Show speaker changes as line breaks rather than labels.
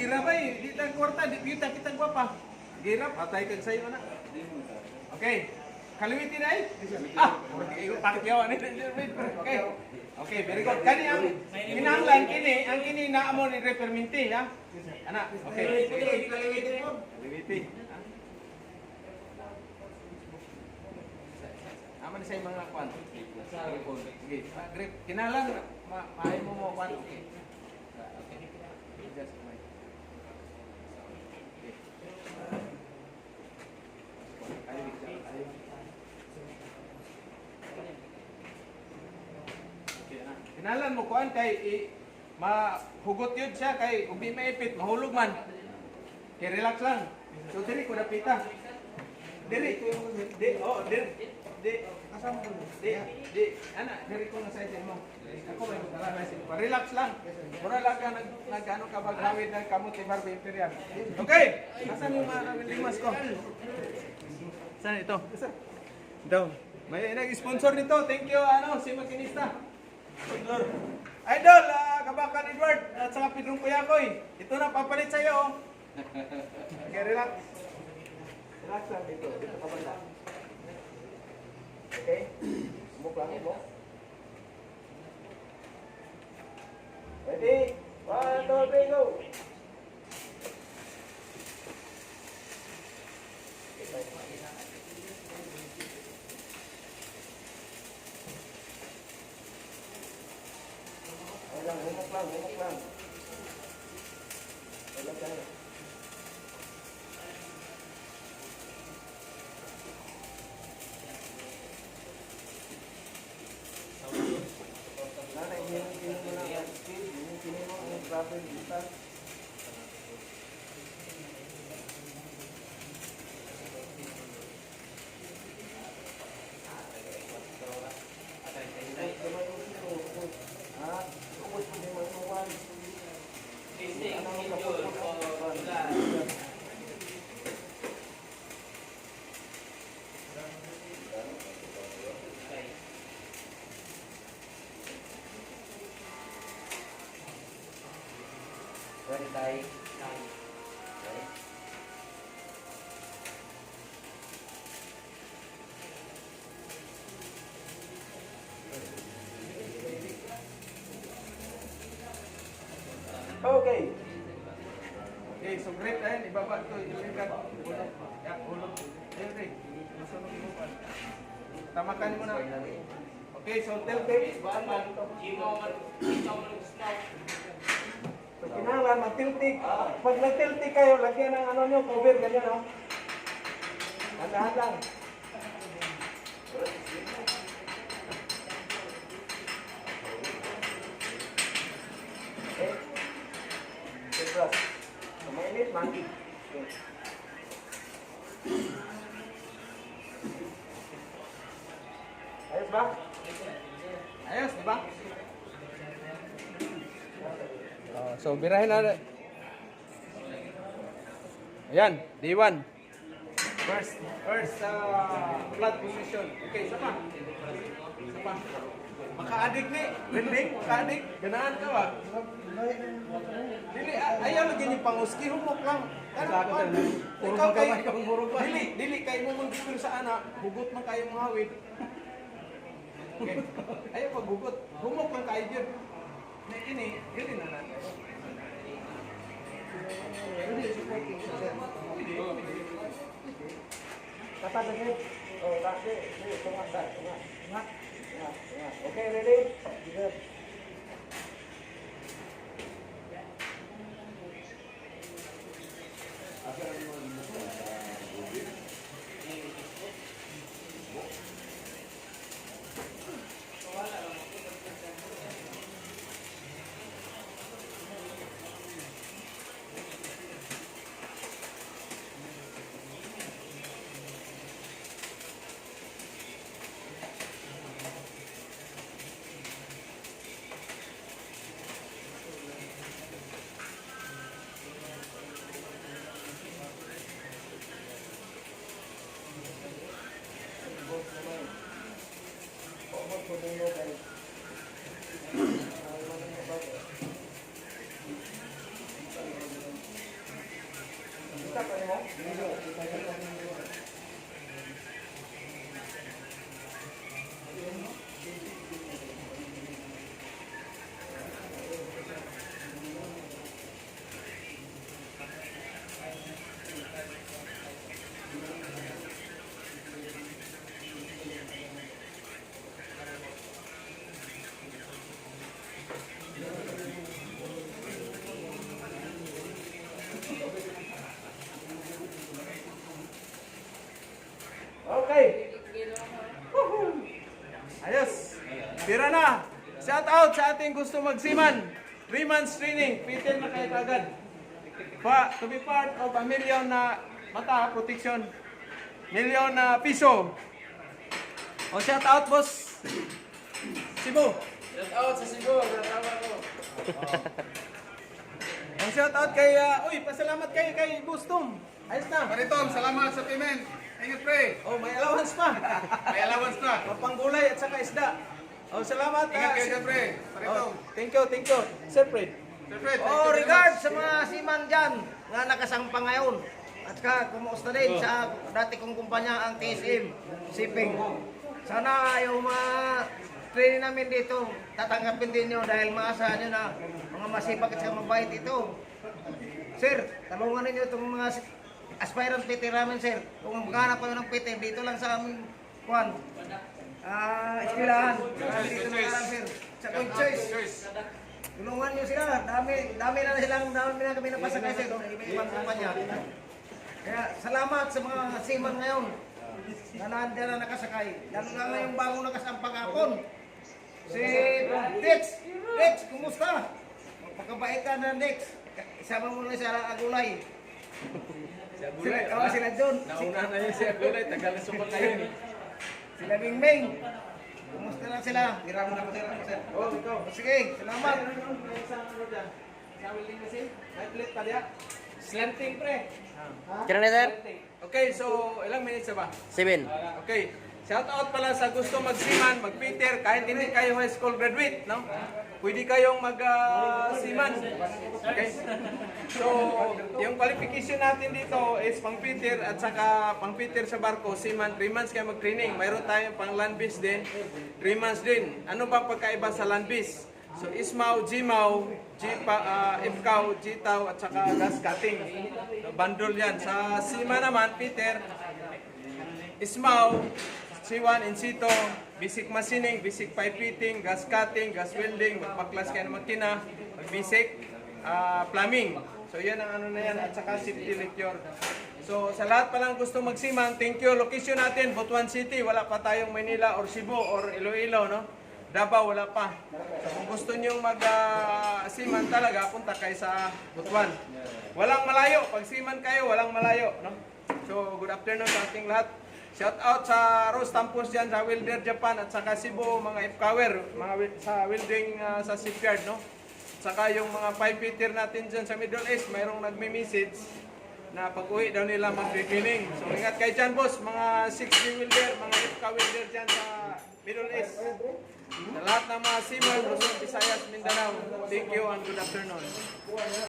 gira ba eh. Di tang kwarta, di kita gwapa. Gira, patay kag sayo na. Okay. Kaliwiti na eh. Pakyaw ni. Okay. Okay, very good. Kani ang kinahanglan ang kini na amo ni reperminti ha. Ana, okay. Kaliwiti. Aman sa mga kwan. Okay. Grip, kinahanglan maayo mo kwan. Okay. Okay. Just wait. Kinalan mo kuan kay mahugot yun siya kay ubi maipit, mahulog man. Kay relax lang. So diri ko napita. Diri. Kasama ko. Ana, diri ko na sa itin mo. Ako may magdala na itin. Relax lang. Mura lang ka nag-ano ka baghawid ng kamot ni Barbie Imperial. Okay. Asan yung mga limas ko? Saan ito? Ito. May nag-sponsor nito. Thank you, si makinista. Idol, Kabakan Edward at saka Pedrong Kuyakoy. Ito na, papalit sa'yo. Okay, relax. Relax lang dito. Dito ka banda. Okay? Sumok lang mo. Ready? 1, 2, 3, go! Humok lang. Wala tayo. Nanay, hinong mo na ang speed, hinong mo ang travel distance. Tay. Okay. Okay, so great ayun, ibaba ito, ilikan. Hulog. Ayun, Ray. Masunod mo pa. Tamakan mo na. Okay, so tell baby, so kinahanglan mag-tiltig. Pag nag-tiltig kayo, lagyan ng nyo, cover, ganyan o. Handahan lang. Okay. Plus. So, mainit, manggi. Okay. Ayos ba? Ayos, di ba? So, birahin na. Ayan, D1. First flat position. Okay, isa pa. Maka-addict ni. Rending, maka-addict. Ganahan ka ba? Dili, ayaw lagi ni panguski. Humok lang. Ikaw kay, dili, kay mo mag-dipil sa anak. Hugot man kayo mga hawid. Okay. Ayaw pag-hugot. Humok lang kayo dyan. Ini na natin. Kata deh. Oh, kasih. Tengah. Okay, ready? Good. Okay. Woohoo! Ayos. Tira na. Shout out sa ating gusto magsiman. 3 months training. Pitil na kayo agad. To be part of a million na mata protection. Million na piso. O shout out boss. Cebu.
Shout out sa Cebu, kasama ko.
Ang shout out kay uy, pasalamat kayo kay Bustom. Ayos na.
Maritom, salamat sa payment. Ingat pre.
Oh, may allowance pa.
May allowance na.
Papanggulay at saka isda. Oh, salamat.
Ingat kayo dyan pre. Maritom.
Thank you, thank you. Sir Fred.
Sir Fred, thank
Oh,
you very
regards
much.
sa mga seaman dyan na nakasampa ngayon. At kumusta din sa dati kong kumpanya ang TSM Shipping. Sana yung mga training namin dito, tatanggapin din nyo dahil maasahan nyo na mga masipag at saka mabait ito. Sir, talungan ninyo itong mga aspirant PT namin, sir. Kung maghanap kayo ng PT, dito lang sa aming kuhan. Eskwelahan. Dito na lang, sir. Sa Point Choice. Tulungan nyo sila. Dami na kami napasakay sir. Sa iba-ibang kumpanya. Kaya salamat sa mga seaman ngayon na nandiyan na nakasakay. Lalo na ngayong bagong nakasampang hapon. Si Dex. Dex, kumusta? Magpakabait ka na Dex. Isama mo na sa Agulay. Sila John.
Nauna na yun si Agulay, tagal na sumakayin.
Sila Mingming. Kumusta na sila?
Tira mo na po sir.
Oh, ikaw.
Sige, salamat.
Sa willing kasi, may plate pa diya. Slanting pre.
Kailan na, sir?
Okay, so ilang minutes na ba?
7.
Okay. Shout out pala sa gusto magsiman, mag-Peter, kahit hindi kayo high school graduate, no? Pwede kayong mag-siman. Okay? So, yung qualification natin dito is pang Peter at saka pang Peter sa barko, seaman, 3 months kayo mag-training. Mayroon tayong pang land base din, 3 months din. Ano ba pagkaiba sa land base? So, Ismaw, Jimaw, Ifkaw, Jitaw, at saka gas cutting. So, bandol yan. Sa seaman naman, Peter, Ismaw, C1 in situ, basic machining, basic pipe fitting, gas cutting, gas welding, magpaklas kayo ng makina, basic plumbing. So yan ang ano na yan, at saka safety lecture. So sa lahat palang gusto magsiman, thank you. Location natin, Butuan City, wala pa tayong Manila or Cebu or Iloilo, no? Davao, wala pa. So kung gusto nyong mag-siman talaga, punta kayo sa Butuan. Walang malayo, pag siman kayo, walang malayo, no? So good afternoon sa ating lahat. Shout out sa Rose Tampons dyan sa Wilder Japan at saka Cebu, mga Ifkawer, sa welding sa shipyard, no? Saka yung mga pipe fitter natin dyan sa Middle East, mayroong nagme-message na pag-uwi daw nila mag-training. So ingat kayo dyan boss, mga 60 welder, mga Ifka-welder dyan sa Middle East. Sa lahat ng mga seaman, Luzon, Visayas, Mindanao, thank you and good afternoon.